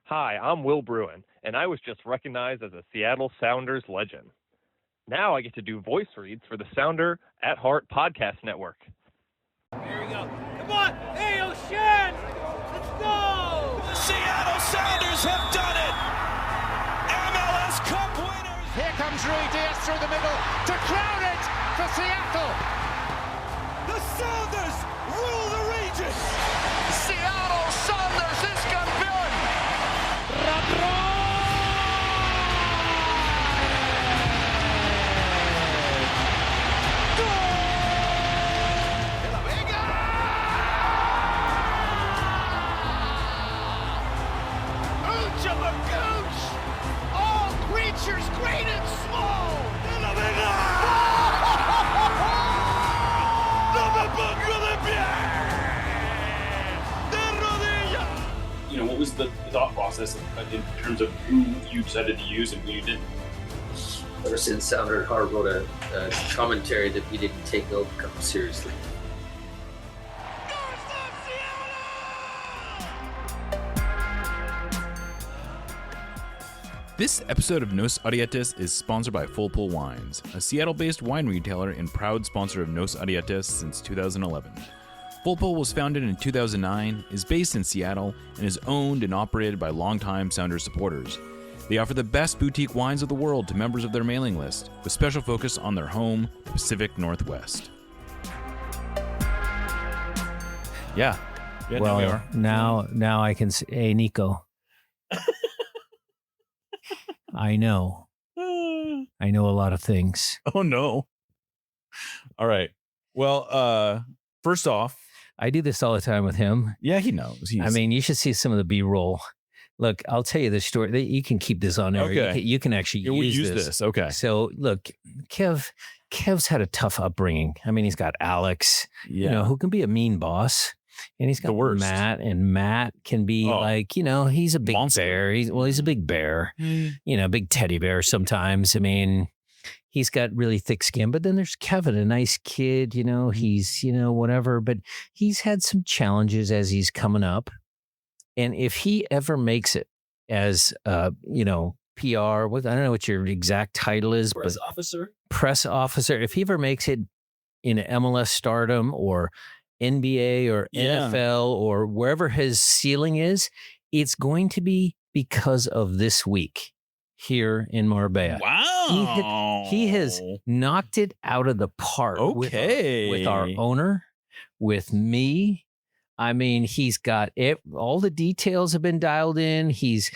Hi, I'm Will Bruin, and I was just recognized as a Seattle Sounders legend. Now I get to do voice reads for the Sounder at Heart podcast network. Here we go. Come on! Hey, O'Shan! Let's go! The Seattle Sounders have done it! MLS Cup winners! Here comes Rui Diaz through the middle to crown it for Seattle! The Sounders rule the region! Seattle Sounders is campeón! All creatures great and small! You know, what was the thought process in terms of who you decided to use and who you didn't? Ever since Sounders at Heart wrote a commentary that we didn't take Gold Cup seriously. This episode of Nos Arietes is sponsored by Full Pull Wines, a Seattle-based wine retailer and proud sponsor of Nos Arietes since 2011. Full Pull was founded in 2009, is based in Seattle, and is owned and operated by longtime Sounders supporters. They offer the best boutique wines of the world to members of their mailing list, with special focus on their home, the Pacific Northwest. Yeah. Well, now we are. Now I can say, hey, Nico. I know a lot of things. Oh, no. All right. Well, first off, I do this all the time with him. yeah, he knows. I mean, you should see some of the B-roll. Look, I'll tell you the story. You can keep this on there. Okay. You can actually use this. Okay. So, look, Kev's had a tough upbringing. I mean, he's got Alex, Yeah. who can be a mean boss. And he's got The worst. Matt, and Matt can be he's a big Monster. bear. He's a big bear, big teddy bear sometimes. I mean, he's got really thick skin. But then there's Kevin, a nice kid, he's, whatever. But he's had some challenges as he's coming up. And if he ever makes it as, PR, I don't know what your exact title is, Press officer? press officer, if he ever makes it in MLS stardom or NBA or Yeah. NFL or wherever his ceiling is, it's going to be because of this week here in Marbella. Wow. He has knocked it out of the park with our owner, with me. I mean, he's got all the details have been dialed in. He's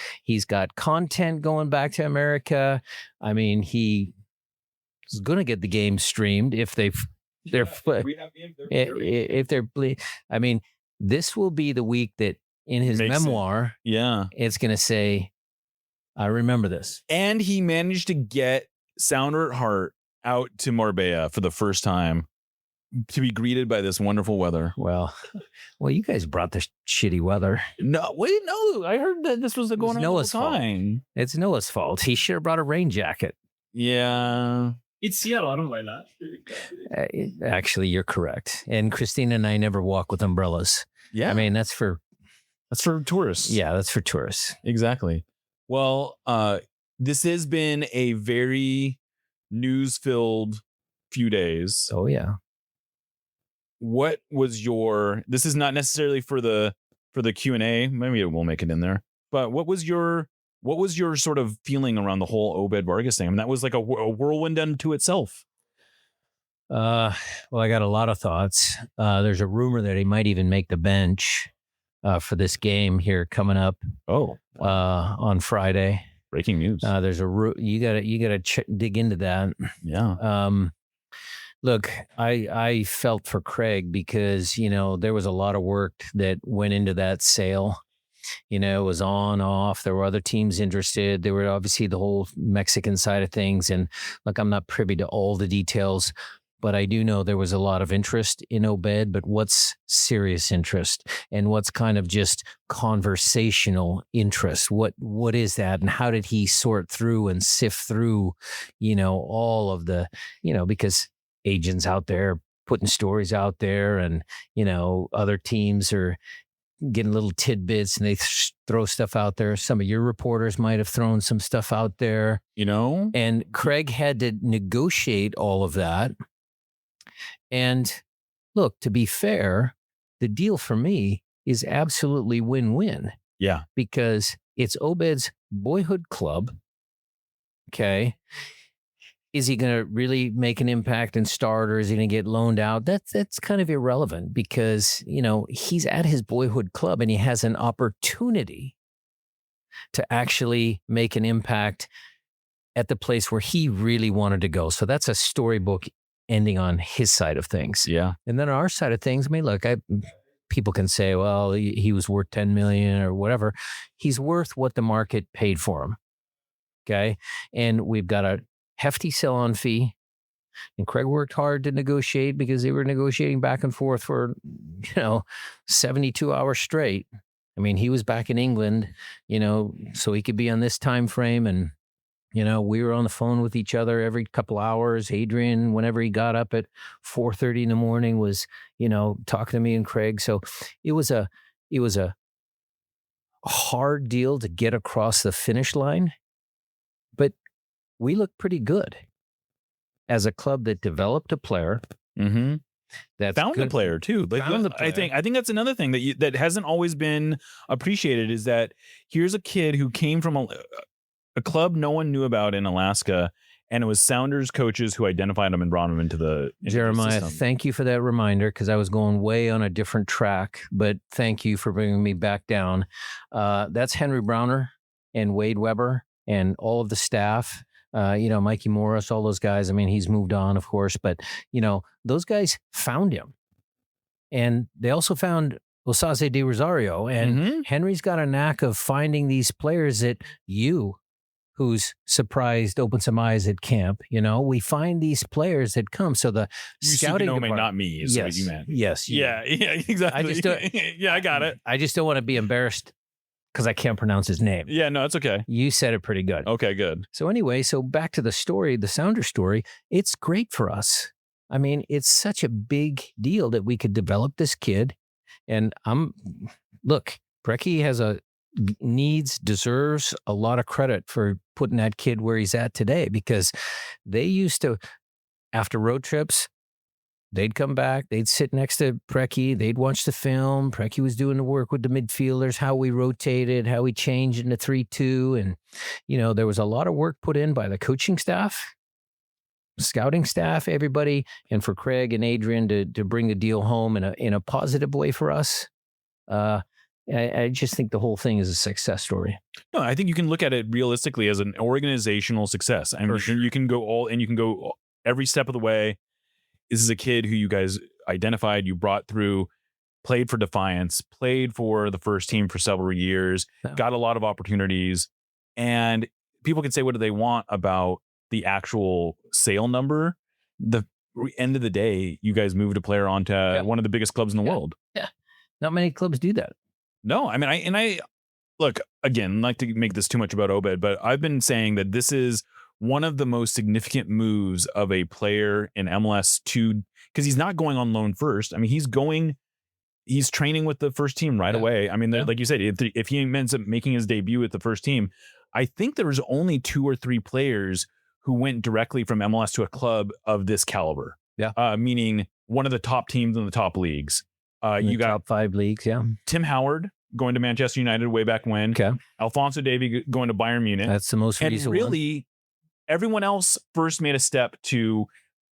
got content going back to America. I mean, he is going to get the game streamed if I mean, this will be the week that in his memoir, it's going to say, I remember this. And he managed to get Sounder at Heart out to Marbella for the first time to be greeted by this wonderful weather. Well, you guys brought the shitty weather. No, wait, no. I heard that this was going on all the time. It's Noah's fault. He should have brought a rain jacket. Yeah. It's Seattle. I don't like that. Actually, you're correct. And Christina and I never walk with umbrellas. Yeah. I mean, that's for tourists. Yeah, that's for tourists. Exactly. Well, this has been a very news-filled few days. Oh, yeah. What was this is not necessarily for the Q&A. Maybe it will make it in there. But what was your sort of feeling around the whole Obed Vargas thing? I mean, that was like a whirlwind unto itself. Well, I got a lot of thoughts. There's a rumor that he might even make the bench for this game here coming up. Oh, on Friday. Breaking news. There's you gotta dig into that. Yeah. Look, I felt for Craig because there was a lot of work that went into that sale. It was on, off. There were other teams interested. There were obviously the whole Mexican side of things. And look, I'm not privy to all the details, but I do know there was a lot of interest in Obed. But what's serious interest and what's kind of just conversational interest? What is that? And how did he sort through and sift through, all of the, because agents out there putting stories out there and, other teams are getting little tidbits and they throw stuff out there. Some of your reporters might have thrown some stuff out there, and Craig had to negotiate all of that. And look, to be fair, the deal for me is absolutely win-win. Yeah. Because it's Obed's boyhood club. Okay. Is he going to really make an impact and start, or is he going to get loaned out? That's kind of irrelevant because, he's at his boyhood club and he has an opportunity to actually make an impact at the place where he really wanted to go. So that's a storybook ending on his side of things. Yeah. And then on our side of things, I mean, look, people can say, well, he was worth $10 million or whatever. He's worth what the market paid for him. Okay. And we've got a hefty sell-on fee. And Craig worked hard to negotiate because they were negotiating back and forth for, 72 hours straight. I mean, he was back in England, so he could be on this time frame. And, we were on the phone with each other every couple hours. Adrian, whenever he got up at 4:30 in the morning, was, talking to me and Craig. So it was a hard deal to get across the finish line, but we look pretty good as a club that developed a player. Mm-hmm. That found a player too. I think that's another thing that hasn't always been appreciated is that here's a kid who came from a club no one knew about in Alaska, and it was Sounders coaches who identified him and brought him into the Jeremiah, system. Thank you for that reminder because I was going way on a different track, but thank you for bringing me back down. That's Henry Browner and Wade Weber and all of the staff. Mikey Morris, all those guys. I mean, he's moved on, of course, but, those guys found him. And they also found Osaze de Rosario. And Henry's got a knack of finding these players that who's surprised, open some eyes at camp. We find these players that come. So the scouting department, not me, is what you meant. Yes. Yeah, exactly. I got it. I just don't want to be embarrassed because I can't pronounce his name. Yeah, no, it's okay. You said it pretty good. Okay, good. So anyway, back to the story, the Sounders story. It's great for us. I mean, it's such a big deal that we could develop this kid. And Brecky deserves a lot of credit for putting that kid where he's at today, because they used to, after road trips, they'd come back, they'd sit next to Brecky, they'd watch the film. Brecky was doing the work with the midfielders, how we rotated, how we changed into 3-2. And, there was a lot of work put in by the coaching staff, scouting staff, everybody, and for Craig and Adrian to bring the deal home in a positive way for us. I just think the whole thing is a success story. No, I think you can look at it realistically as an organizational success. I mean, you can go every step of the way. This is a kid who you guys identified, you brought through, played for Defiance, played for the first team for several years, got a lot of opportunities, and people can say what do they want about the actual sale number. The end of the day, you guys moved a player onto one of the biggest clubs in the world. Yeah. Not many clubs do that. No, I mean, I look, again, like to make this too much about Obed, but I've been saying that this is one of the most significant moves of a player in MLS because he's not going on loan first. I mean, he's training with the first team right away. I mean, like you said, if he ends up making his debut with the first team, I think there was only 2 or 3 players who went directly from MLS to a club of this caliber. Yeah. Meaning one of the top teams in the top leagues. You got top 5 leagues. Yeah. Tim Howard going to Manchester United way back when. Okay. Alphonso Davies going to Bayern Munich. That's the most recent one. And really, everyone else first made a step to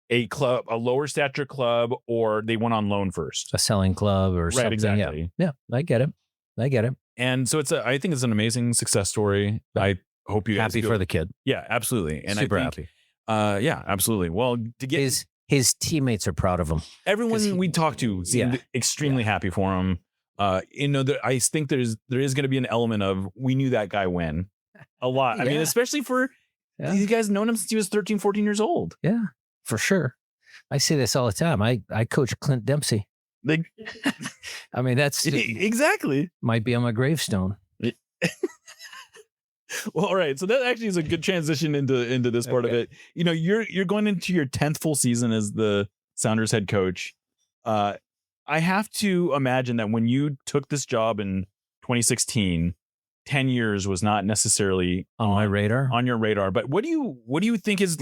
a club, a lower stature club, or they went on loan first. A selling club or something. Exactly. Yeah, I get it. And so I think it's an amazing success story. I hope you happy for the kid. Yeah, absolutely. And super I think, happy. Yeah, absolutely. Well, to get his teammates are proud of him. Everyone we talked to seemed extremely happy for him. I think there is going to be an element of we knew that guy win a lot. I mean, especially for these guys known him since he was 13, 14 years old. Yeah, for sure. I say this all the time. I coach Clint Dempsey. I mean, that's exactly might be on my gravestone. Well, all right. So that actually is a good transition into this part of it. You're going into your 10th full season as the Sounders head coach. I have to imagine that when you took this job in 2016, 10 years was not necessarily on my radar. On your radar. But what do you think has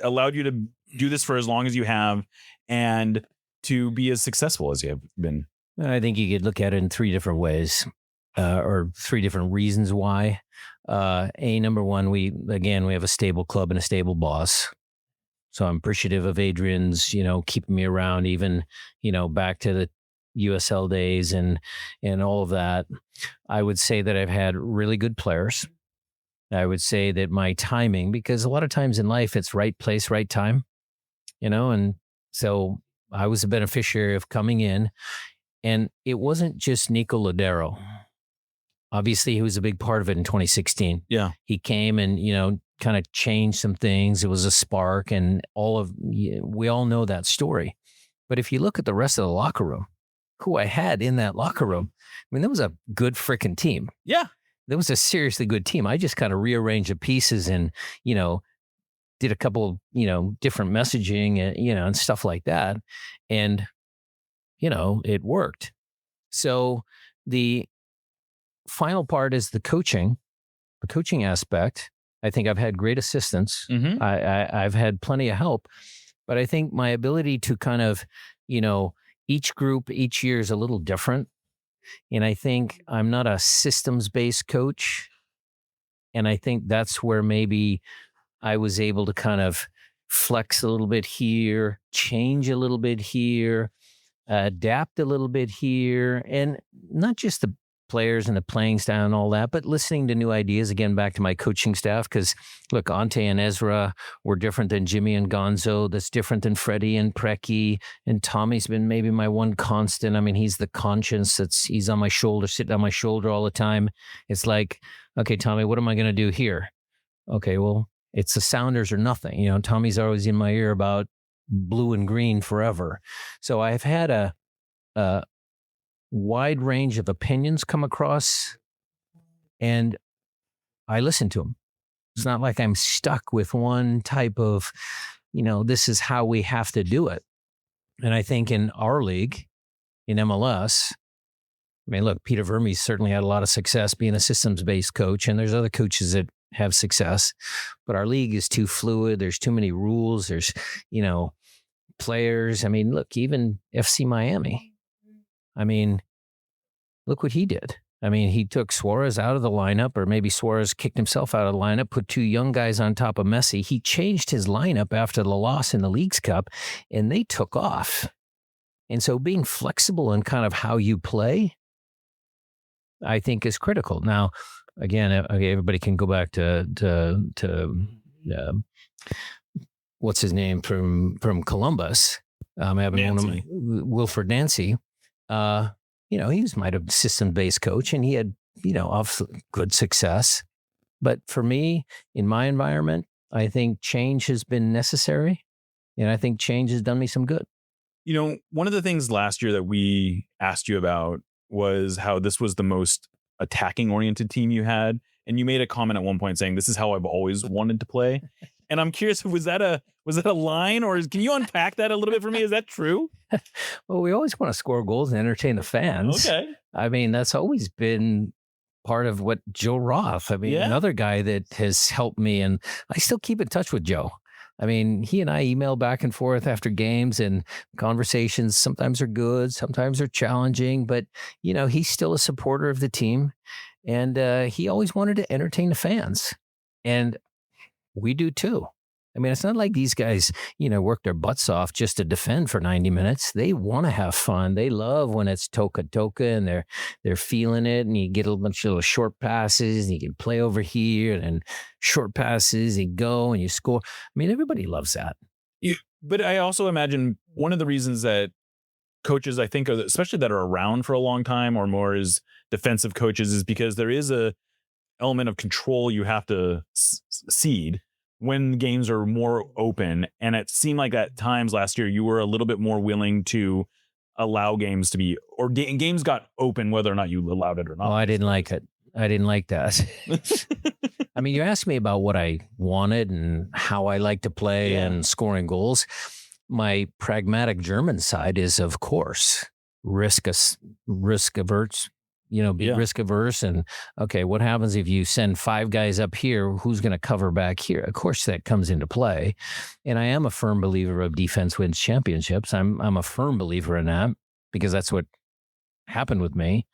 allowed you to do this for as long as you have and to be as successful as you have been? I think you could look at it in three different ways, or three different reasons why. Number one, we have a stable club and a stable boss. So I'm appreciative of Adrian's, keeping me around, even, back to the USL days and all of that. I would say that I've had really good players. I would say that my timing, because a lot of times in life, it's right place, right time, and so I was a beneficiary of coming in, and it wasn't just Nico Lodero. Obviously, he was a big part of it in 2016. Yeah. He came and, kind of changed some things. It was a spark, and we all know that story. But if you look at the rest of the locker room, who I had in that locker room, I mean, that was a good freaking team. Yeah. That was a seriously good team. I just kind of rearranged the pieces and, did a couple, different messaging, and stuff like that. And, it worked. So the final part is the coaching aspect. I think I've had great assistance. Mm-hmm. I've had plenty of help, but I think my ability to kind of, each group each year is a little different. And I think I'm not a systems-based coach. And I think that's where maybe I was able to kind of flex a little bit here, change a little bit here, adapt a little bit here, and not just the players and the playing style and all that, but listening to new ideas, again, back to my coaching staff, because look, Ante and Ezra were different than Jimmy and Gonzo. That's different than Freddie and Preki, and Tommy's been maybe my one constant. I mean, he's the conscience he's on my shoulder, sitting on my shoulder all the time. It's like, okay, Tommy, what am I going to do here? Okay, well, it's the Sounders or nothing. Tommy's always in my ear about blue and green forever. So I've had a wide range of opinions come across, and I listen to them. It's not like I'm stuck with one type of, this is how we have to do it. And I think in our league, in MLS, I mean, look, Peter Vermes certainly had a lot of success being a systems-based coach, and there's other coaches that have success, but our league is too fluid. There's too many rules. There's, players. I mean, look, even FC Miami. I mean, look what he did. I mean, he took Suarez out of the lineup, or maybe Suarez kicked himself out of the lineup, put two young guys on top of Messi. He changed his lineup after the loss in the Leagues Cup, and they took off. And so being flexible in kind of how you play, I think, is critical. Now, again, everybody can go back to what's his name from Columbus? Wilfred Nancy. He might have system-based coach, and he had, good success. But for me, in my environment, I think change has been necessary, and I think change has done me some good. One of the things last year that we asked you about was how this was the most attacking-oriented team you had, and you made a comment at one point saying, "This is how I've always wanted to play." And I'm curious, was that a line, or can you unpack that a little bit for me? Is that true? Well, we always want to score goals and entertain the fans. Okay. I mean, that's always been part of what Joe Roth. I mean, another guy that has helped me, and I still keep in touch with Joe. I mean, he and I email back and forth after games, and conversations sometimes are good, sometimes are challenging, but, he's still a supporter of the team, and he always wanted to entertain the fans. And we do too. I mean, it's not like these guys, work their butts off just to defend for 90 minutes. They want to have fun. They love when it's toka and they're feeling it, and you get a bunch of little short passes, and you can play over here, and short passes, you go and you score. I mean, everybody loves that. But I also imagine one of the reasons that coaches, I think, especially that are around for a long time or more as defensive coaches, is because there is a element of control you have to cede when games are more open. And it seemed like at times last year you were a little bit more willing to allow games to be, or games got open whether or not you allowed it or not. Oh, I didn't like it. I didn't like that. I mean, you asked me about what I wanted and how I like to play and scoring goals. My pragmatic German side is, of course, risk averse, be risk averse. And okay, what happens if you send 5 guys up here? Who's going to cover back here? Of course, that comes into play. And I am a firm believer of defense wins championships. I'm a firm believer in that because that's what happened with me.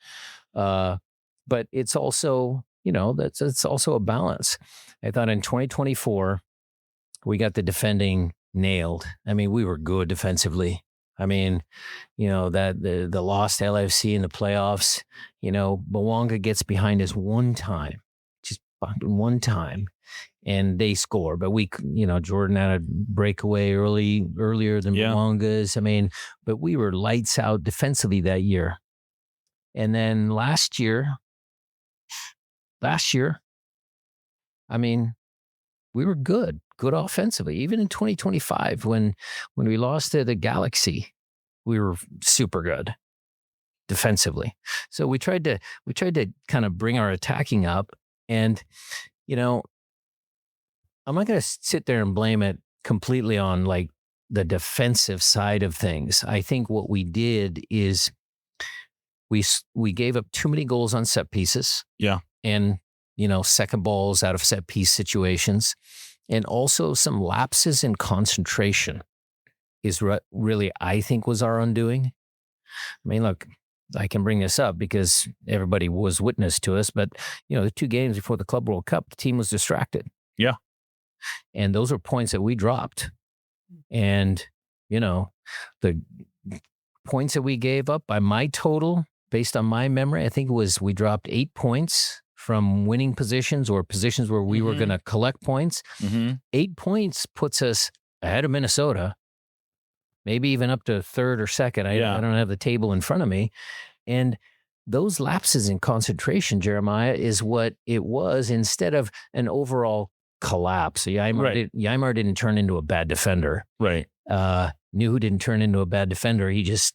But it's also, it's also a balance. I thought in 2024, we got the defending nailed. I mean, we were good defensively. I mean, that the lost LFC in the playoffs, Bawanga gets behind us one time, just one time, and they score. But we, Jordan had a breakaway earlier than Bawanga's. I mean, but we were lights out defensively that year. And then last year, I mean, we were good offensively. Even in 2025, when we lost to the Galaxy, we were super good defensively. So we tried to kind of bring our attacking up. And, I'm not going to sit there and blame it completely on like the defensive side of things. I think what we did is we gave up too many goals on set pieces. Yeah. And, second balls out of set piece situations. And also some lapses in concentration is really, I think, was our undoing. I mean, look, I can bring this up because everybody was witness to us, but, the 2 games before the Club World Cup, the team was distracted. Yeah. And those are points that we dropped. And, the points that we gave up by my total, based on my memory, I think it was we dropped 8 points from winning positions or positions where we were going to collect points. 8 points puts us ahead of Minnesota, maybe even up to third or second. I don't have the table in front of me. And those lapses in concentration, Jeremiah, is what it was instead of an overall collapse. Ymar didn't turn into a bad defender. Right. Nuhu didn't turn into a bad defender. He just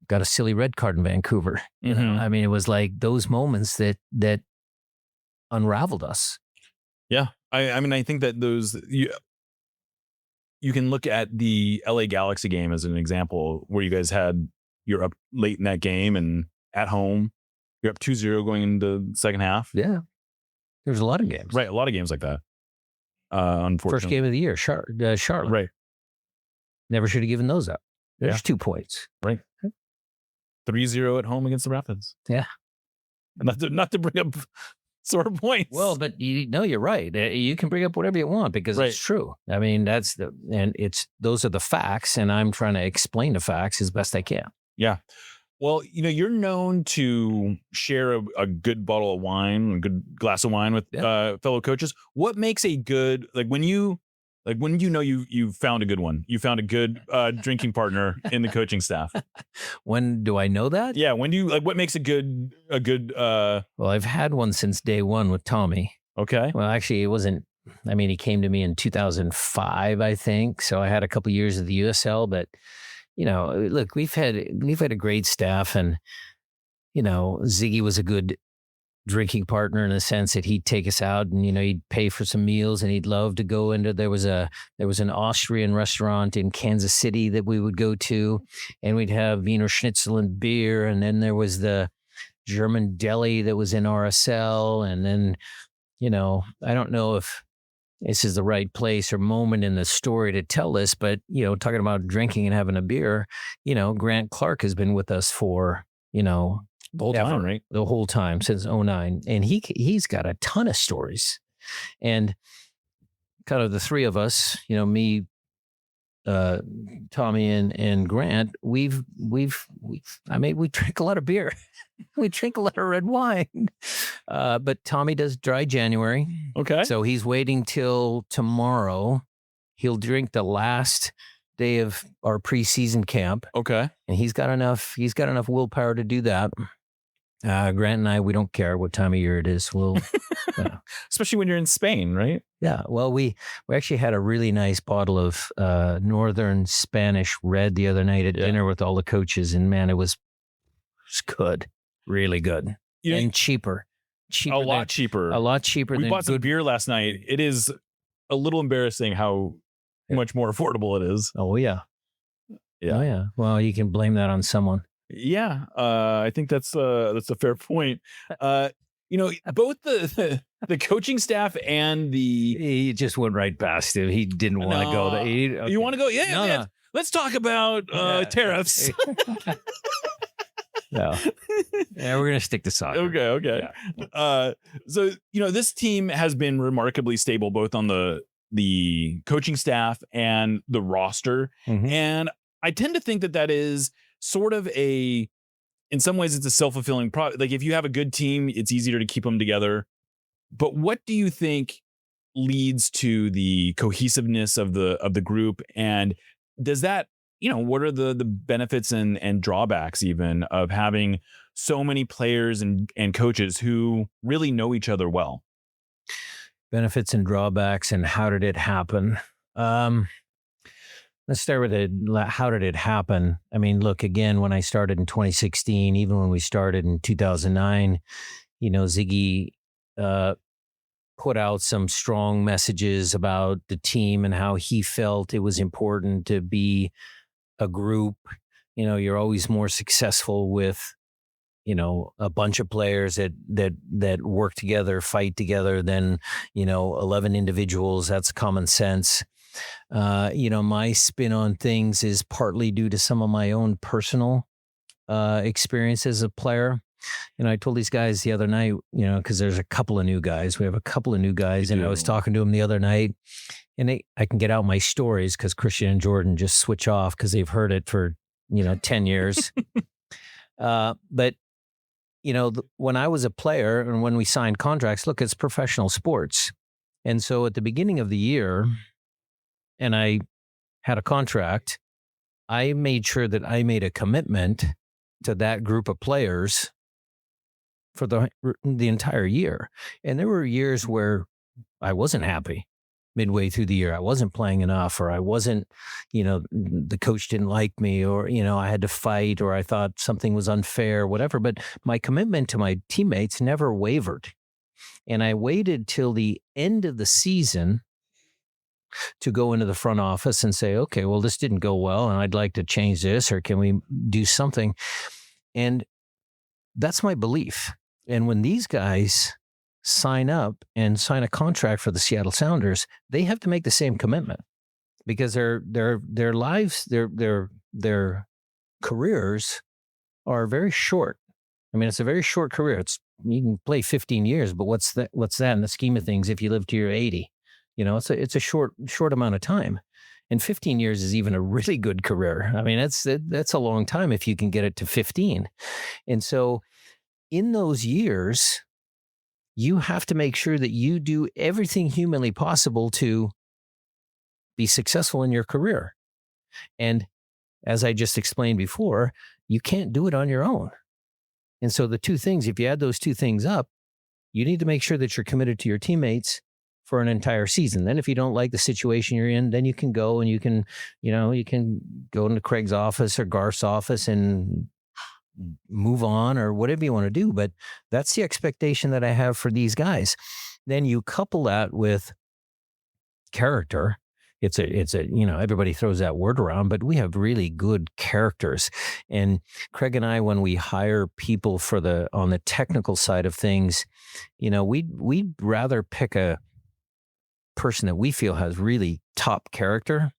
got a silly red card in Vancouver. I mean, it was like those moments that unraveled us. Yeah. I mean, I think that you can look at the LA Galaxy game as an example where you're up late in that game and at home, you're up 2-0 going into the second half. Yeah. There's a lot of games. Right. A lot of games like that. Unfortunately. First game of the year, Charlotte. Right. Never should have given those up. There's 2 points. Right. 3-0 at home against the Rapids. Yeah. Not to bring up sore points. Well, but you're right. You can bring up whatever you want because it's true. I mean, those are the facts, and I'm trying to explain the facts as best I can. Yeah. Well, you're known to share a good bottle of wine, a good glass of wine with fellow coaches. What makes a good, when you found a good one, you found a good drinking partner in the coaching staff? When do I know that? Yeah. When do you, what makes a good, well, I've had one since day one with Tommy. Okay. Well, actually it wasn't, he came to me in 2005, I think. So I had a couple years of the USL, but look, we've had a great staff, and, Ziggy was a good drinking partner in the sense that he'd take us out and, he'd pay for some meals, and he'd love to go into, there was an Austrian restaurant in Kansas City that we would go to, and we'd have Wiener Schnitzel and beer. And then there was the German deli that was in RSL. And then, I don't know if this is the right place or moment in the story to tell this, but, talking about drinking and having a beer, Grant Clark has been with us for, the whole time, right? The whole time since 2009. And he's got a ton of stories. And kind of the three of us, me, Tommy and Grant, we drink a lot of beer. We drink a lot of red wine. But Tommy does dry January. Okay. So he's waiting till tomorrow. He'll drink the last day of our preseason camp. Okay. And he's got enough willpower to do that. Grant and I, we don't care what time of year it is. We'll, especially when you're in Spain, right? Yeah. Well, we actually had a really nice bottle of Northern Spanish red the other night at dinner with all the coaches, and man, it was good, really good, and cheaper. A lot cheaper. We bought some beer last night. It is a little embarrassing how much more affordable it is. Oh yeah. Yeah. Oh yeah. Well, you can blame that on someone. Yeah, I think that's a fair point. Both the coaching staff and He just went right past it. He didn't want to go there. You want to go? Yeah, No, yeah. no. Let's talk about tariffs. No. Yeah, we're gonna stick to soccer. Okay. Yeah. So this team has been remarkably stable, both on the coaching staff and the roster, and I tend to think that is sort of in some ways, it's a self-fulfilling product. Like if you have a good team, it's easier to keep them together. But what do you think leads to the cohesiveness of the group, and does that, what are the benefits and drawbacks even of having so many players and coaches who really know each other well? Benefits and drawbacks, and how did it happen? Let's start with how did it happen? I mean, look, again, when I started in 2016, even when we started in 2009, Ziggy put out some strong messages about the team and how he felt it was important to be a group. You're always more successful with, a bunch of players that work together, fight together than, 11 individuals. That's common sense. My spin on things is partly due to some of my own personal experience as a player. I told these guys the other night, because there's a couple of new guys. We have a couple of new guys, and I was talking to them the other night, and I can get out my stories because Christian and Jordan just switch off because they've heard it for 10 years. But when I was a player and when we signed contracts, look, it's professional sports, and so at the beginning of the year, and I had a contract, I made sure that I made a commitment to that group of players for the entire year. And there were years where I wasn't happy midway through the year. I wasn't playing enough, or I wasn't, the coach didn't like me, or, I had to fight, or I thought something was unfair, whatever. But my commitment to my teammates never wavered. And I waited till the end of the season to go into the front office and say, okay, well, this didn't go well, and I'd like to change this, or can we do something? And that's my belief. And when these guys sign up and sign a contract for the Seattle Sounders, they have to make the same commitment, because their lives, their careers are very short. I mean, it's a very short career. You can play 15 years, but what's that in the scheme of things if you live to your 80? It's a short amount of time. And 15 years is even a really good career. I mean, that's a long time if you can get it to 15. And so in those years, you have to make sure that you do everything humanly possible to be successful in your career. And as I just explained before, you can't do it on your own. And so the two things, if you add those two things up, you need to make sure that you're committed to your teammates for an entire season. Then if you don't like the situation you're in, then you can go and you can go into Craig's office or Garth's office and move on, or whatever you want to do. But that's the expectation that I have for these guys. Then you couple that with character. It's a everybody throws that word around, but we have really good characters. And Craig and I, when we hire people on the technical side of things, we'd rather pick a person that we feel has really top character,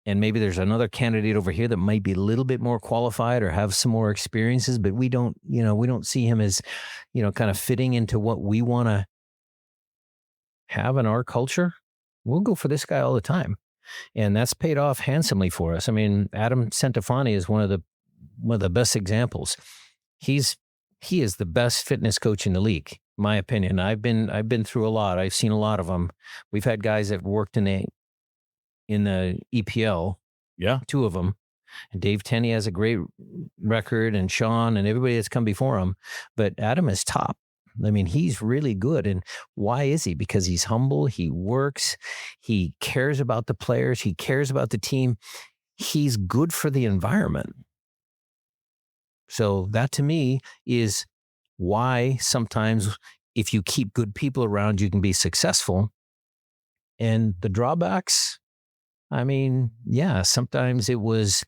and maybe there's another candidate over here that might be a little bit more qualified or have some more experiences, but we don't see him as kind of fitting into what we want to have in our culture. We'll go for this guy all the time, and that's paid off handsomely for us. I mean, Adam Centofanti is one of the best examples. He is the best fitness coach in the league, my opinion. I've been through a lot. I've seen a lot of them. We've had guys that worked in the EPL. Yeah. Two of them. And Dave Tenney has a great record, and Sean and everybody that's come before him. But Adam is top. I mean, he's really good. And why is he? Because he's humble. He works. He cares about the players. He cares about the team. He's good for the environment. So that to me is why sometimes if you keep good people around, you can be successful. And the drawbacks, I mean, yeah, sometimes it was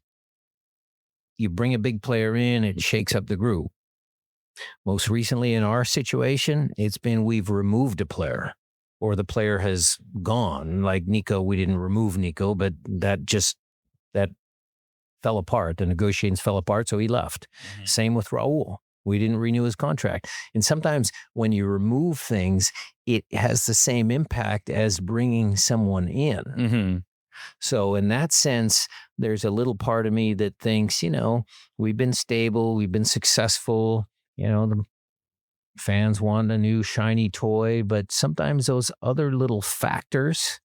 you bring a big player in, it shakes up the group. Most recently in our situation, it's been we've removed a player or the player has gone. Like Nico, we didn't remove Nico, but that fell apart. The negotiations fell apart, so he left. Mm-hmm. Same with Raul. We didn't renew his contract. And sometimes when you remove things, it has the same impact as bringing someone in. Mm-hmm. So in that sense, there's a little part of me that thinks, we've been stable, we've been successful. The fans want a new shiny toy, but sometimes those other little factors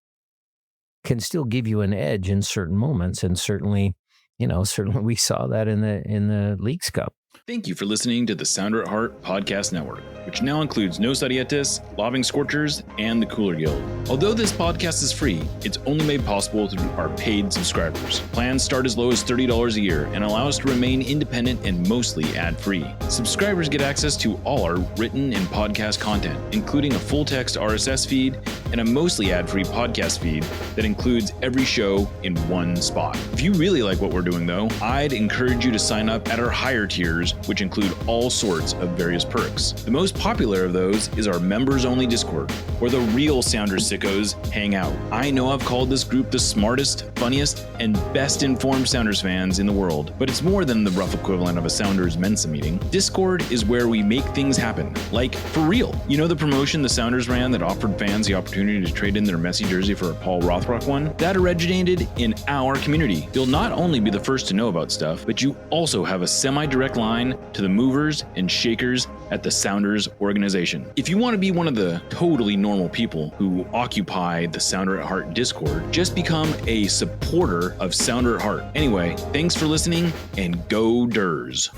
can still give you an edge in certain moments. And certainly we saw that in the Leagues Cup. Thank you for listening to the Sounder at Heart podcast network, which now includes Nos Adietis, Lobbing, Scorchers, and the Cooler Guild. Although this podcast is free, it's only made possible through our paid subscribers. Plans start as low as $30 a year and allow us to remain independent and mostly ad-free. Subscribers get access to all our written and podcast content, including a full-text RSS feed and a mostly ad-free podcast feed that includes every show in one spot. If you really like what we're doing, though, I'd encourage you to sign up at our higher tiers, which include all sorts of various perks. The most popular of those is our members-only Discord, where the real Sounders sickos hang out. I know I've called this group the smartest, funniest, and best-informed Sounders fans in the world, but it's more than the rough equivalent of a Sounders Mensa meeting. Discord is where we make things happen, like for real. You know the promotion the Sounders ran that offered fans the opportunity to trade in their Messi jersey for a Paul Rothrock one? That originated in our community. You'll not only be the first to know about stuff, but you also have a semi-direct line to the movers and shakers at the Sounders organization. If you want to be one of the totally normal people who occupy the Sounder at Heart Discord, just become a supporter of Sounder at Heart. Anyway, thanks for listening, and go Durs.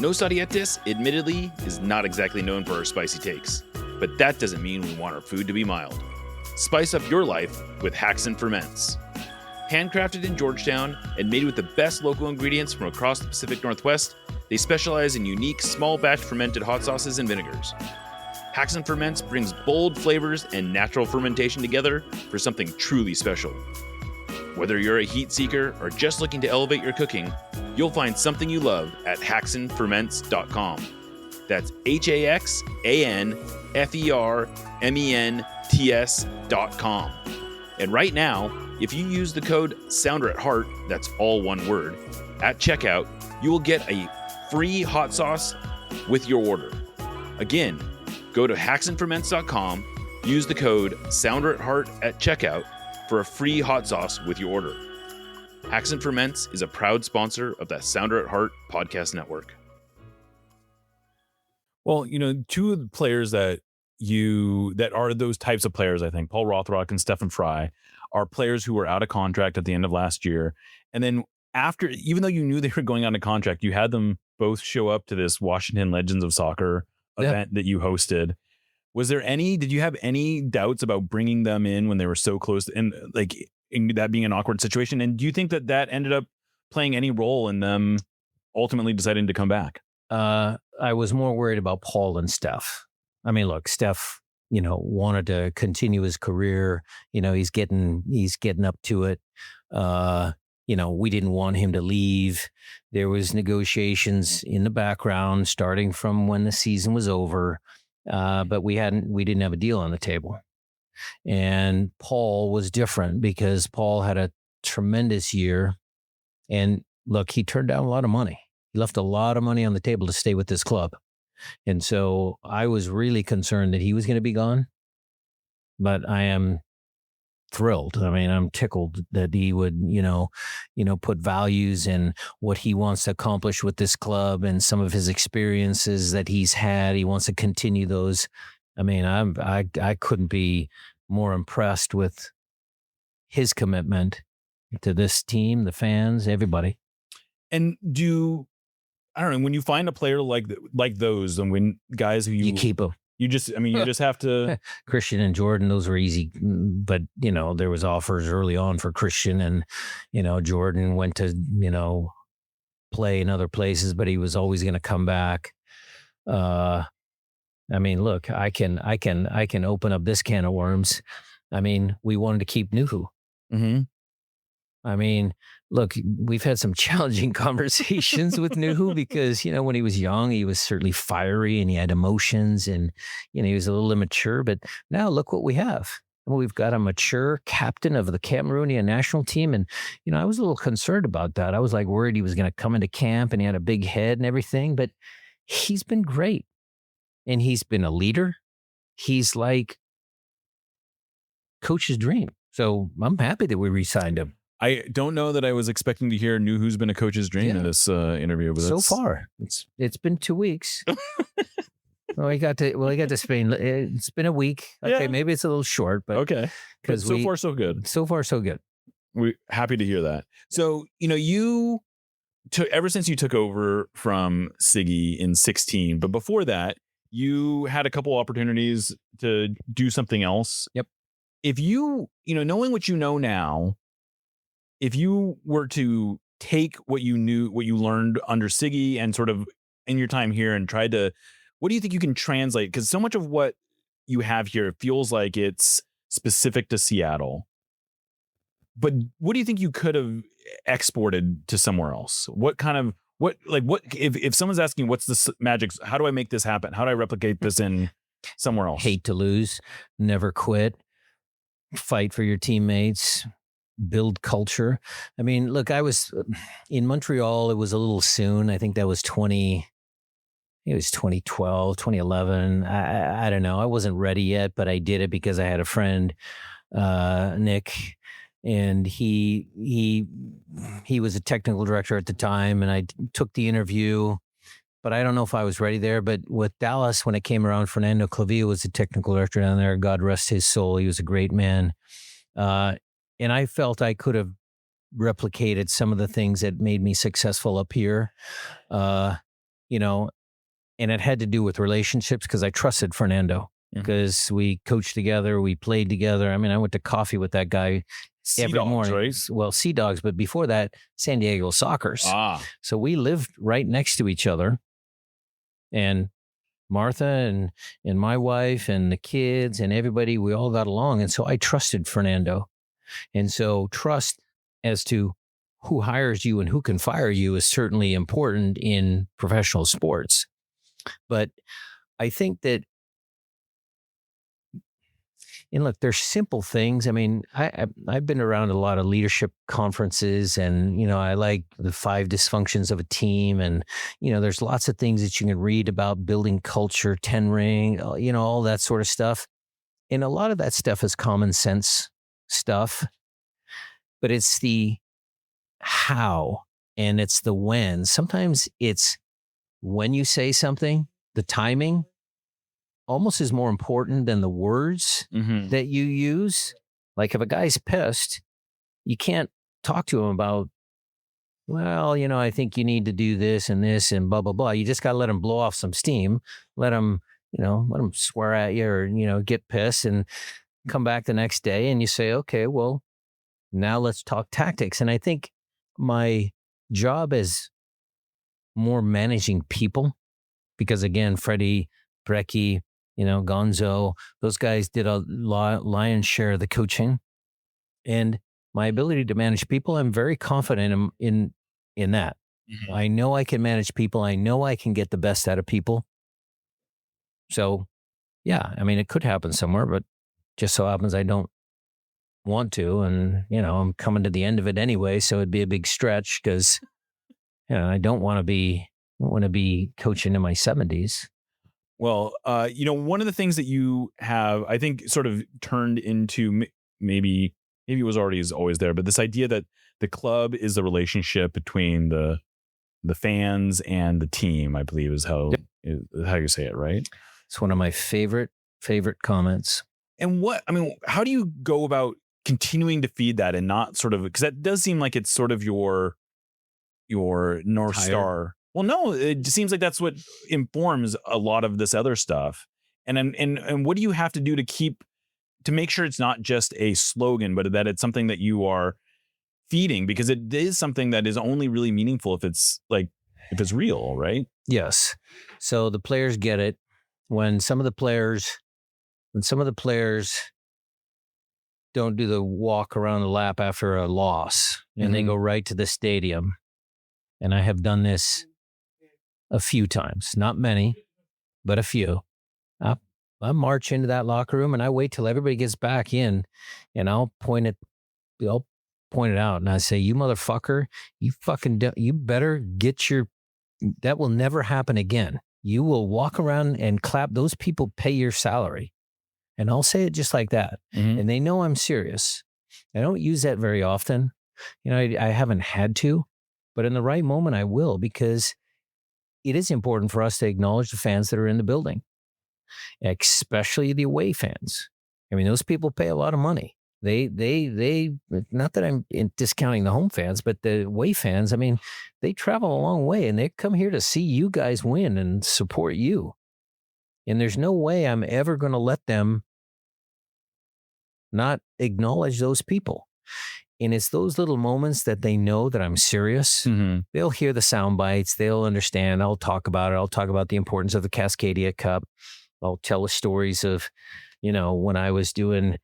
Nos Adietis, admittedly, is not exactly known for our spicy takes, but that doesn't mean we want our food to be mild. Spice up your life with Haxon Ferments. Handcrafted in Georgetown and made with the best local ingredients from across the Pacific Northwest, they specialize in unique small batch fermented hot sauces and vinegars. Haxon Ferments brings bold flavors and natural fermentation together for something truly special. Whether you're a heat seeker or just looking to elevate your cooking, you'll find something you love at haxonferments.com. That's HAXANFERMENTS.com. And right now, if you use the code SOUNDERATHEART, that's all one word, at checkout, you will get a free hot sauce with your order. Again, go to haxonferments.com, use the code SOUNDERATHEART at checkout for a free hot sauce with your order. Haxon Ferments is a proud sponsor of the Sounder at Heart podcast network. Well, two of the players that are those types of players, I think, Paul Rothrock and Stefan Fry, are players who were out of contract at the end of last year. And then after, even though you knew they were going on a contract, you had them both show up to this Washington Legends of Soccer event that you hosted. Did you have any doubts about bringing them in when they were so close and in that being an awkward situation? And do you think that ended up playing any role in them ultimately deciding to come back? I was more worried about Paul and Steph. I mean, look, Steph, wanted to continue his career. He's getting up to it. We didn't want him to leave. There was negotiations in the background starting from when the season was over. But we didn't have a deal on the table. And Paul was different because Paul had a tremendous year. And look, he turned down a lot of money. He left a lot of money on the table to stay with this club. And so I was really concerned that he was going to be gone. But I am thrilled. I mean, I'm tickled that he would, put values in what he wants to accomplish with this club and some of his experiences that he's had. He wants to continue those. I mean, I couldn't be more impressed with his commitment to this team, the fans, everybody. And I don't know, when you find a player like those, and when guys who you keep them. You just have to. Christian and Jordan, those were easy, but there was offers early on for Christian, and Jordan went to play in other places, but he was always going to come back. I mean, look, I can open up this can of worms. I mean, we wanted to keep Nuhu. Mm-hmm. I mean, look, we've had some challenging conversations with Nuhu because, when he was young, he was certainly fiery and he had emotions and, he was a little immature. But now look what we have. We've got a mature captain of the Cameroonian national team. And, I was a little concerned about that. I was like worried he was going to come into camp and he had a big head and everything. But he's been great. And he's been a leader. He's like coach's dream. So I'm happy that we re-signed him. I don't know that I was expecting to hear who's been a coach's dream in this interview. But so far, it's been 2 weeks. Well, he got to Spain. It's been a week. Okay, maybe it's a little short, but okay. Because so far so good. So far so good. We're happy to hear that. So you took ever since you took over from Siggy in 2016, but before that, you had a couple opportunities to do something else. Yep. If you knowing what you know now, if you were to take what you learned under Siggy and sort of in your time here and tried to, what do you think you can translate? Because so much of what you have here feels like it's specific to Seattle. But what do you think you could have exported to somewhere else? If someone's asking what's the magic, how do I make this happen? How do I replicate this in somewhere else? Hate to lose, never quit, fight for your teammates, build culture. I mean, look, I was in Montreal. It was a little soon. I think that was 2012, 2011. I don't know. I wasn't ready yet, but I did it because I had a friend, Nick, and he was a technical director at the time, and I took the interview, but I don't know if I was ready there. But with Dallas, when it came around, Fernando Clavia was the technical director down there. God rest his soul. He was a great man. And I felt I could have replicated some of the things that made me successful up here, and it had to do with relationships because I trusted Fernando because we coached together, we played together. I mean, I went to coffee with that guy every morning. Right? Well, Sea Dogs, but before that, San Diego Sockers. So we lived right next to each other. And Martha and my wife and the kids and everybody, we all got along. And so I trusted Fernando. And so trust as to who hires you and who can fire you is certainly important in professional sports. But I think that, and look, there's simple things. I mean, I've been around a lot of leadership conferences and, I like the 5 dysfunctions of a team. And, there's lots of things that you can read about building culture, 10 ring, all that sort of stuff. And a lot of that stuff is common sense stuff, but it's the how and it's the when. Sometimes it's when you say something, the timing almost is more important than the words that you use. Like if a guy's pissed, you can't talk to him about, well, I think you need to do this and blah, blah, blah. You just got to let him blow off some steam, let him swear at you or, get pissed and come back the next day and you say, okay, well, now let's talk tactics. And I think my job is more managing people because again, Freddie, Brecky, Gonzo, those guys did a lion's share of the coaching and my ability to manage people. I'm very confident in that. Mm-hmm. I know I can manage people. I know I can get the best out of people. So yeah, I mean, it could happen somewhere, but just so happens I don't want to. And, I'm coming to the end of it anyway. So it'd be a big stretch because, I don't want to be coaching in my 70s. Well, one of the things that you have, I think, sort of turned into maybe it was always there, but this idea that the club is the relationship between the fans and the team, I believe is how you say it, right? It's one of my favorite comments. And how do you go about continuing to feed that and not sort of, because that does seem like it's sort of your North Star. Well, no, it seems like that's what informs a lot of this other stuff. And what do you have to do to make sure it's not just a slogan, but that it's something that you are feeding, because it is something that is only really meaningful if it's real, right? Yes. So the players get it. When some of the players don't do the walk around the lap after a loss, and they go right to the stadium. And I have done this a few times, not many, but a few. I march into that locker room and I wait till everybody gets back in, and I'll point it out, and I say, "You motherfucker, you better get your. That will never happen again. You will walk around and clap. Those people pay your salary." And I'll say it just like that. And they know I'm serious. I don't use that very often. I haven't had to, but in the right moment, I will, because it is important for us to acknowledge the fans that are in the building, especially the away fans. I mean, those people pay a lot of money. They not that I'm discounting the home fans, but the away fans, I mean, they travel a long way and they come here to see you guys win and support you. And there's no way I'm ever going to let them not acknowledge those people. And it's those little moments that they know that I'm serious. They'll hear the sound bites. They'll understand. I'll talk about it. I'll talk about the importance of the Cascadia Cup. I'll tell the stories of, when I was doing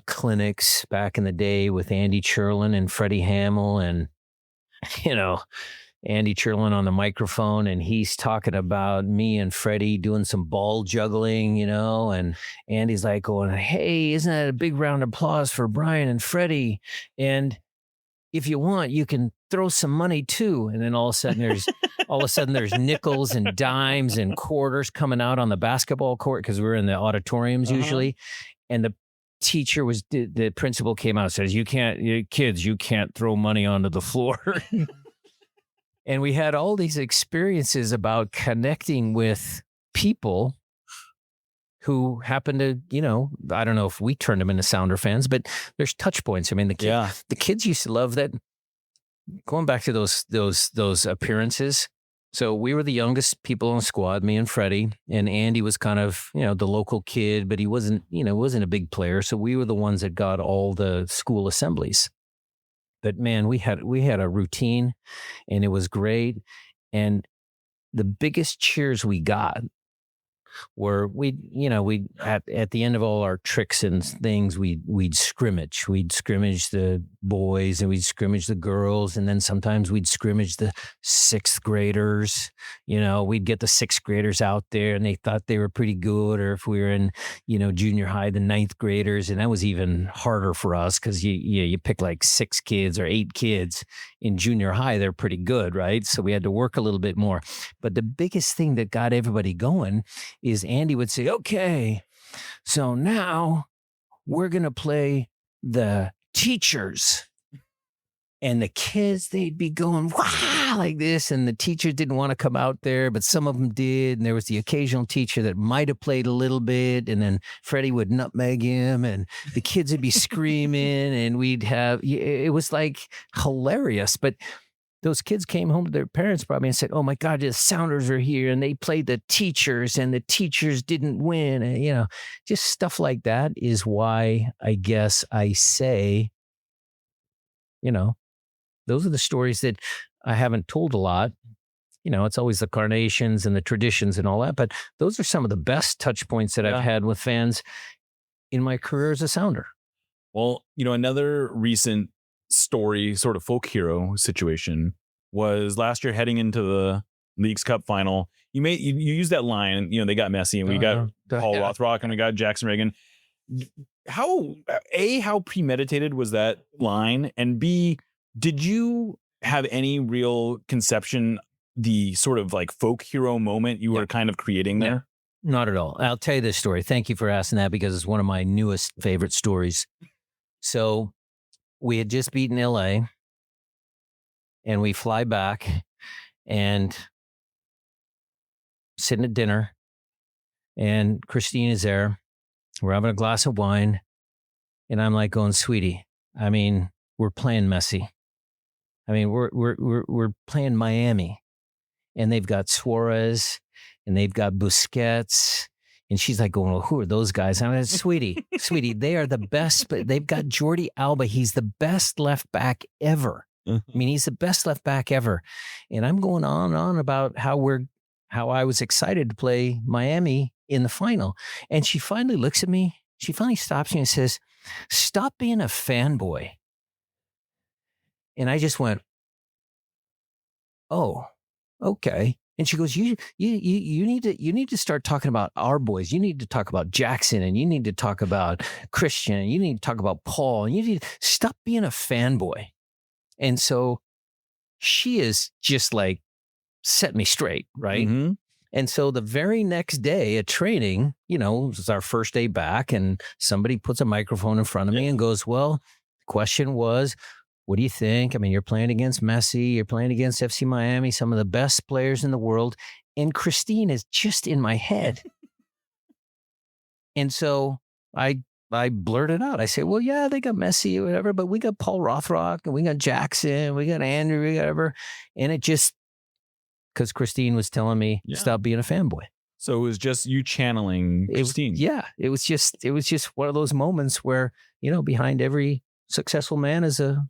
clinics back in the day with Andy Churlin and Freddie Hamill, and, Andy Churlin on the microphone, and he's talking about me and Freddie doing some ball juggling, and Andy's like going, "Hey, isn't that a big round of applause for Brian and Freddie? And if you want, you can throw some money too." And then all of a sudden there's nickels and dimes and quarters coming out on the basketball court, because we're in the auditoriums usually. And the principal came out and says, you can't throw money onto the floor." And we had all these experiences about connecting with people who happen to, I don't know if we turned them into Sounder fans, but there's touch points. I mean, the kids used to love that. Going back to those appearances. So we were the youngest people on the squad, me and Freddie, and Andy was kind of, the local kid, but he wasn't a big player. So we were the ones that got all the school assemblies. But man, we had a routine, and it was great. And the biggest cheers we got where at the end of all our tricks and things, we'd scrimmage. We'd scrimmage the boys and we'd scrimmage the girls. And then sometimes we'd scrimmage the sixth graders. We'd get the sixth graders out there and they thought they were pretty good. Or if we were in, junior high, the ninth graders. And that was even harder for us because you pick like 6 kids or 8 kids in junior high. They're pretty good, right? So we had to work a little bit more. But the biggest thing that got everybody going is Andy would say, "Okay, so now we're going to play the teachers." And the kids, they'd be going, "Wow," like this. And the teachers didn't want to come out there, but some of them did. And there was the occasional teacher that might have played a little bit. And then Freddie would nutmeg him and the kids would be screaming. And it was like hilarious. But those kids came home to their parents probably and said, "Oh my God, the Sounders are here and they played the teachers and the teachers didn't win." And, just stuff like that is why I guess I say, those are the stories that I haven't told a lot. It's always the carnations and the traditions and all that, but those are some of the best touch points that I've had with fans in my career as a Sounder. Well, another recent story, sort of folk hero situation, was last year heading into the Leagues Cup final. You used that line, they got messy and we got Paul Rothrock and we got Jackson Reagan. How premeditated was that line? And B, did you have any real conception the sort of like folk hero moment you were kind of creating there? Not at all. I'll tell you this story. Thank you for asking that because it's one of my newest favorite stories. So we had just beaten LA and we fly back and sitting at dinner and Christine is there. We're having a glass of wine and I'm like going, "Sweetie, I mean, we're playing messy. I mean, we're playing Miami and they've got Suarez and they've got Busquets." And she's like going, "Well, who are those guys?" I'm like, sweetie, they are the best, but they've got Jordi Alba. He's the best left back ever. I mean, he's the best left back ever. And I'm going on and on about how I was excited to play Miami in the final. And she finally looks at me she finally stops me and says, "Stop being a fanboy." And I just went, "Oh, okay." And she goes, you need to start talking about our boys. You need to talk about Jackson, and you need to talk about Christian, and you need to talk about Paul, and you need to stop being a fanboy." And so she is just like set me straight, right? Mm-hmm. And so the very next day at training, it was our first day back, and somebody puts a microphone in front of me and goes, "Well, the question was, what do you think? I mean, you're playing against Messi, you're playing against FC Miami, some of the best players in the world, and Christine is just in my head." And so I blurted out. I said, "Well, yeah, they got Messi or whatever, but we got Paul Rothrock, and we got Jackson, we got Andrew, we got whatever." And it just, because Christine was telling me, stop being a fanboy. So it was just you channeling Christine. It was just one of those moments where, behind every successful man is a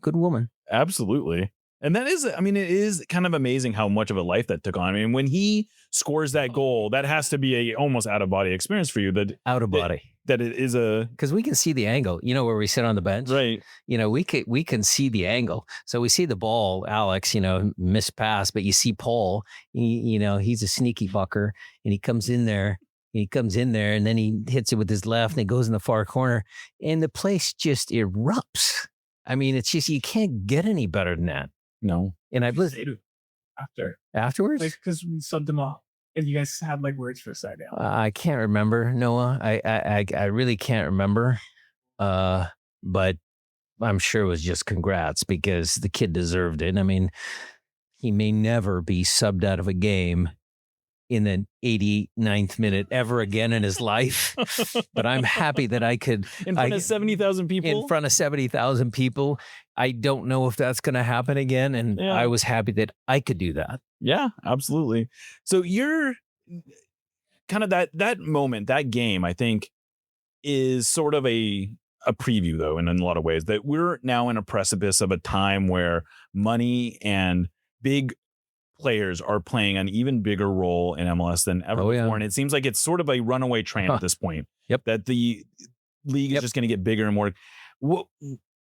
good woman. Absolutely. And that is, it is kind of amazing how much of a life that took on. I mean, when he scores that goal, that has to be a almost out of body experience for you. Out of body. That it is because we can see the angle, where we sit on the bench. Right. We can see the angle. So we see the ball, Alex, miss pass, but you see Paul, he's a sneaky fucker, and he comes in there, and then he hits it with his left, and it goes in the far corner, and the place just erupts. I mean, it's just, you can't get any better than that. No. And I've listened afterwards, because we subbed them off, and you guys had words for a side down. I can't remember, Noah. I really can't remember. But I'm sure it was just congrats, because the kid deserved it. I mean, he may never be subbed out of a game in the 89th minute ever again in his life. But I'm happy that I could. In front of 70,000 people? In front of 70,000 people. I don't know if that's going to happen again. And I was happy that I could do that. Yeah, absolutely. So you're kind of that moment, that game, I think, is sort of a preview, though, in a lot of ways, that we're now in a precipice of a time where money and big players are playing an even bigger role in MLS than ever before. And it seems like it's sort of a runaway train at this point. Yep. That the league is just going to get bigger and more.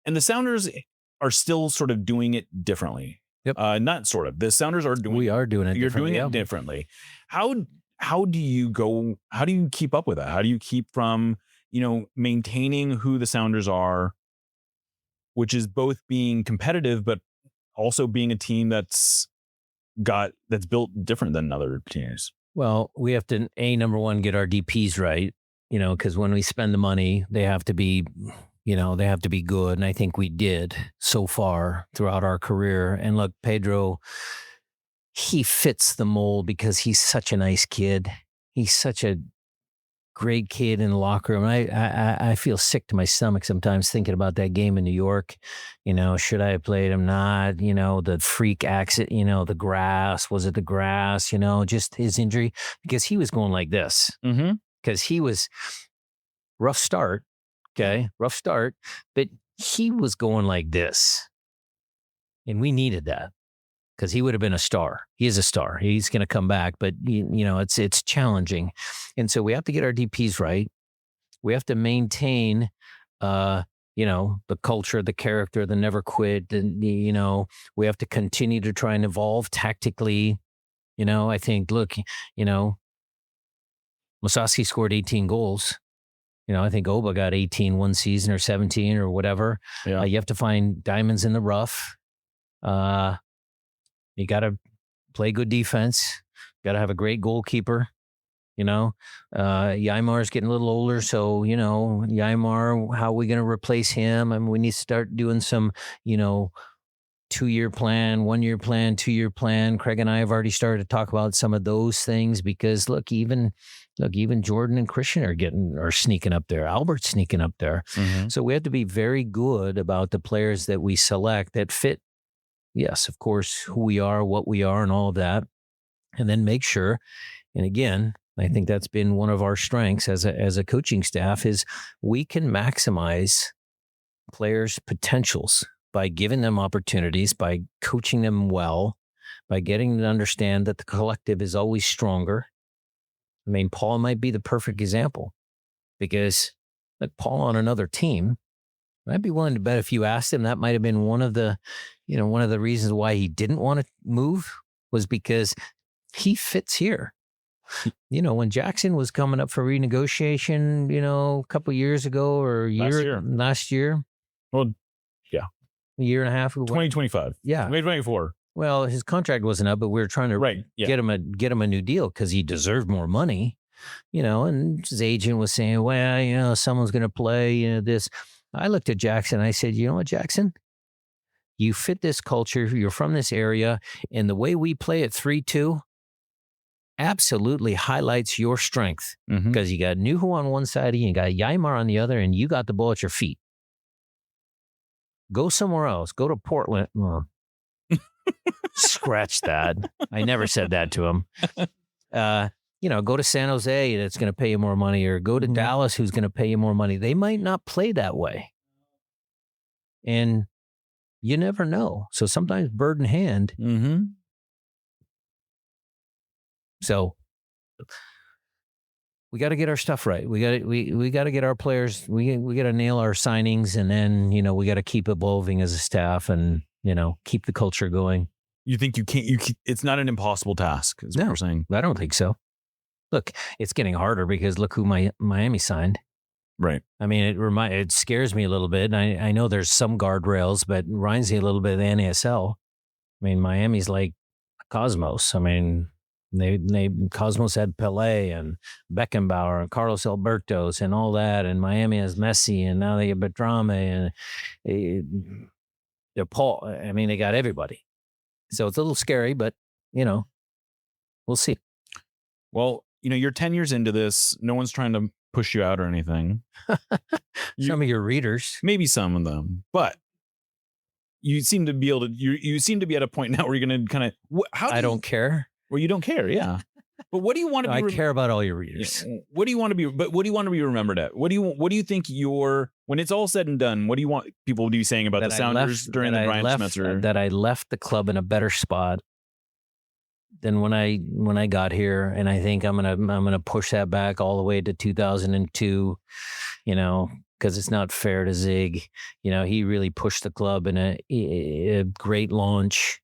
And the Sounders are still sort of doing it differently. Yep. Not sort of. The Sounders are doing. We are doing it. You're doing it differently. How do you go? How do you keep up with that? How do you keep from maintaining who the Sounders are, which is both being competitive but also being a team that's built different than other teams? Well, we have to number one, get our DPs right. Because when we spend the money, they have to be. They have to be good. And I think we did so far throughout our career. And look, Pedro, he fits the mold because he's such a nice kid. He's such a great kid in the locker room. I feel sick to my stomach sometimes thinking about that game in New York. Should I have played him? Not, the freak accident, the grass. Was it the grass? Just his injury. Because he was going like this. Mm-hmm. Because he was rough start. Okay, rough start, but he was going like this. And we needed that because he would have been a star. He is a star. He's going to come back, but it's challenging. And so we have to get our DPs right. We have to maintain, the culture, the character, the never quit. And, we have to continue to try and evolve tactically. I think, look, Musovski scored 18 goals. I think Oba got 18 one season or 17 or whatever. Yeah. You have to find diamonds in the rough. You got to play good defense. Got to have a great goalkeeper. Yaimar's getting a little older. So, Yaimar, how are we going to replace him? I mean, we need to start doing some, 2-year plan, 1-year plan, 2-year plan. Craig and I have already started to talk about some of those things because even Jordan and Christian are sneaking up there. Albert's sneaking up there. Mm-hmm. So we have to be very good about the players that we select that fit, yes, of course, who we are, what we are, and all of that. And then make sure, and again, I think that's been one of our strengths as a coaching staff is we can maximize players' potentials by giving them opportunities, by coaching them well, by getting them to understand that the collective is always stronger. I mean, Paul might be the perfect example. because like Paul on another team, I'd be willing to bet if you asked him, that might have been one of the reasons why he didn't want to move was because he fits here. When Jackson was coming up for renegotiation, a couple years ago or last year. Well, yeah. A year and a half ago. 2025. Yeah. 2024. Well, his contract wasn't up, but we were trying to get him a new deal because he deserved more money, and his agent was saying, well, someone's going to play this. I looked at Jackson. I said, you know what, Jackson? You fit this culture. You're from this area. And the way we play at 3-2 absolutely highlights your strength because you got Nuhu on one side, and you got Yaimar on the other, and you got the ball at your feet. Go somewhere else. Go to Portland. Oh. Scratch that. I never said that to him. Go to San Jose, that's going to pay you more money, or go to Dallas, who's going to pay you more money. They might not play that way. And you never know. So sometimes bird in hand. So we got to get our stuff right. We got to get our players. We got to nail our signings, and then we got to keep evolving as a staff, and keep the culture going. You think you can't? It's not an impossible task. Is what we're saying. I don't think so. Look, it's getting harder because look who Miami signed. Right. I mean, it scares me a little bit. I know there's some guardrails, but it reminds me a little bit of the NASL. I mean, Miami's like Cosmos. I mean. Cosmos had Pelé and Beckenbauer and Carlos Albertos and all that, and Miami has Messi, and now they have Bertrame and they're Paul. I mean, they got everybody. So it's a little scary, but we'll see. Well, you're 10 years into this. No one's trying to push you out or anything. Some of your readers, maybe some of them, but you seem to be able to. You seem to be at a point now where you're going to kind of. I don't care. Well, you don't care, yeah. But what do you want to be? I care about all your readers. What do you want to be? But what do you want to be remembered at? What do you think when it's all said and done? What do you want people to be saying about the Sounders during the Brian Schmetzer? That I left the club in a better spot than when I got here, and I think I'm gonna push that back all the way to 2002. Because it's not fair to Zig. He really pushed the club in a great launch.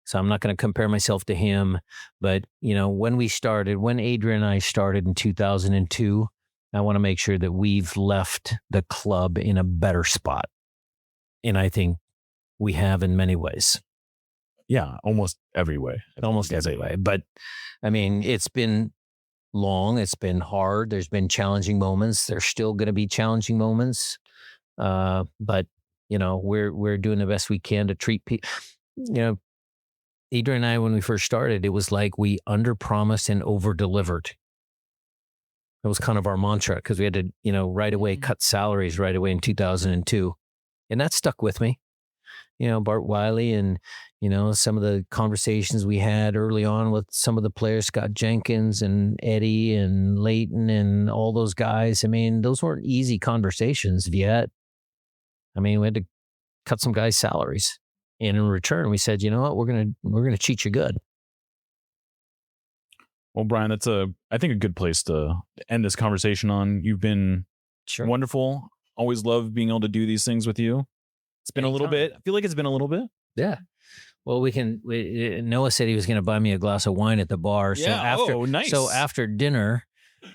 So I'm not going to compare myself to him, but when Adrian and I started in 2002, I want to make sure that we've left the club in a better spot. And I think we have in many ways. Yeah, almost every way. Almost every way. But I mean, it's been long. It's been hard. There's been challenging moments. There's still going to be challenging moments. But we're doing the best we can to treat people. Adrian and I, when we first started, it was like we under-promised and over-delivered. That was kind of our mantra because we had to, right away cut salaries right away in 2002. And that stuck with me. Bart Wiley and, some of the conversations we had early on with some of the players, Scott Jenkins and Eddie and Leighton and all those guys. I mean, those weren't easy conversations yet. I mean, we had to cut some guys' salaries. And in return, we said, you know what, we're gonna cheat you good. Well, Brian, that's I think a good place to end this conversation on. You've been wonderful. Always love being able to do these things with you. It's been a little bit. I feel like it's been a little bit. Yeah. Well, Noah said he was going to buy me a glass of wine at the bar. So nice. So after dinner,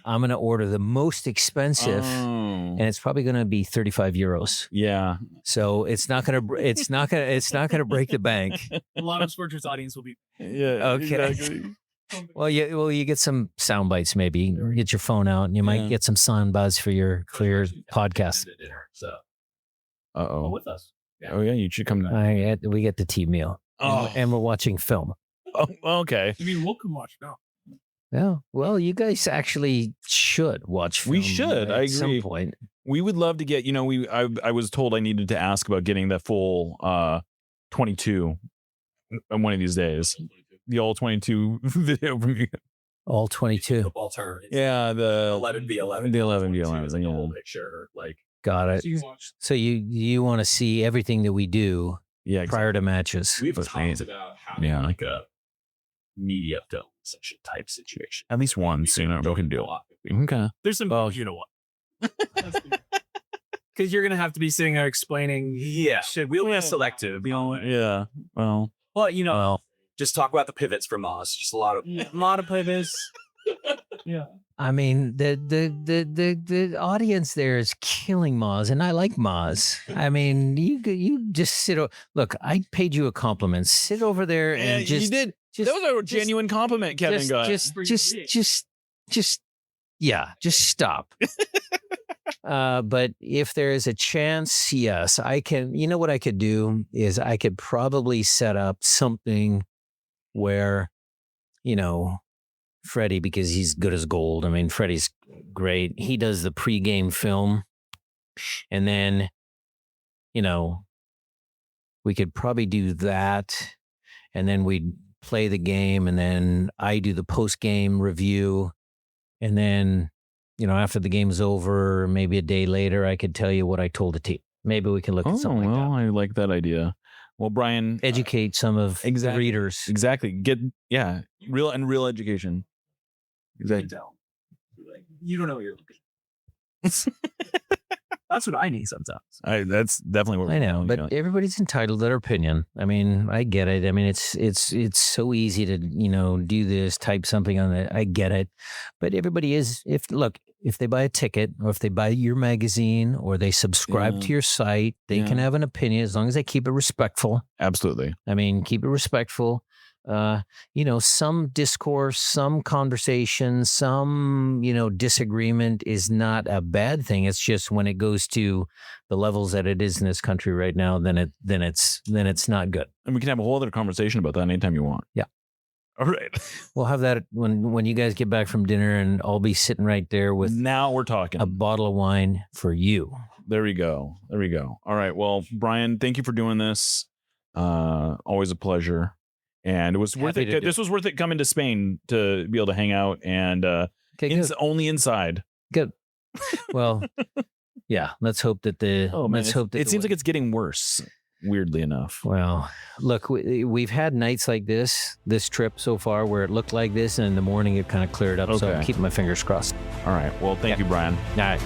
I'm going to order the most expensive, and it's probably going to be 35 euros. Yeah. So it's not going to break the bank. A lot of Scorchers audience will be. Yeah. Okay. Exactly. Well, you get some sound bites maybe. Get your phone out, and you might get some sound buzz for your podcast. So. Uh-oh. With us. Yeah. Oh yeah, you should come. We get the team meal. Oh. And we're watching film. Oh, okay. I mean, we'll come watch now. Yeah. Well, you guys actually should watch film. We should. I agree. At some point. We would love to get, I was told I needed to ask about getting that full 22 on one of these days. The all 22 video from you. All 22. Football term. Yeah, the 11v11. The 11v11. Picture, got it. So you want to see everything that we do prior to matches. We've talked about having like a media film session type situation. At least one, so we can do it. Okay. There's some, you know what? Because you're gonna have to be sitting there explaining. Yeah, we'll be selective. Yeah. Well, just talk about the pivots for Moz. Just a lot of pivots. Yeah. I mean, the audience there is killing Moz, and I like Moz. I mean, you just sit. Look, I paid you a compliment. Sit over there and just. You did. That was a genuine compliment, Kevin. Just stop. But if there is a chance, yes, I can. You know what I could do is I could probably set up something where, Freddie, because he's good as gold. I mean, Freddie's great. He does the pregame film. And then, we could probably do that. And then we'd play the game. And then I do the post-game review. And then, after the game's over, maybe a day later, I could tell you what I told the team. Maybe we can look at something like that. I like that idea. Well, Brian, educate some of the readers. Exactly. Get real education. Exactly. You don't know what you're looking. That's what I need sometimes. That's definitely what I know. But everybody's entitled to their opinion. I mean, I get it. I mean, it's so easy to do this, type something on it. I get it. But everybody is. If they buy a ticket, or if they buy your magazine, or they subscribe to your site, they can have an opinion as long as they keep it respectful. Absolutely. I mean, keep it respectful. Some discourse, some conversation, some, disagreement is not a bad thing. It's just when it goes to the levels that it is in this country right now, then it's not good. And we can have a whole other conversation about that anytime you want. Yeah. All right. We'll have that when you guys get back from dinner, and I'll be sitting right there with now we're talking a bottle of wine for you. There we go. All right. Well, Brian, thank you for doing this. Always a pleasure. And it was worth it. This was worth it coming to Spain to be able to hang out and only inside. Good. Well, yeah. Let's hope that it seems like it's getting worse. Weirdly enough. Well, look, we've had nights like this trip so far, where it looked like this, and in the morning it kind of cleared up. Okay. So I'm keeping my fingers crossed. All right. Well, thank you, Brian. All right.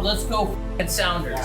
Let's go, Sounders.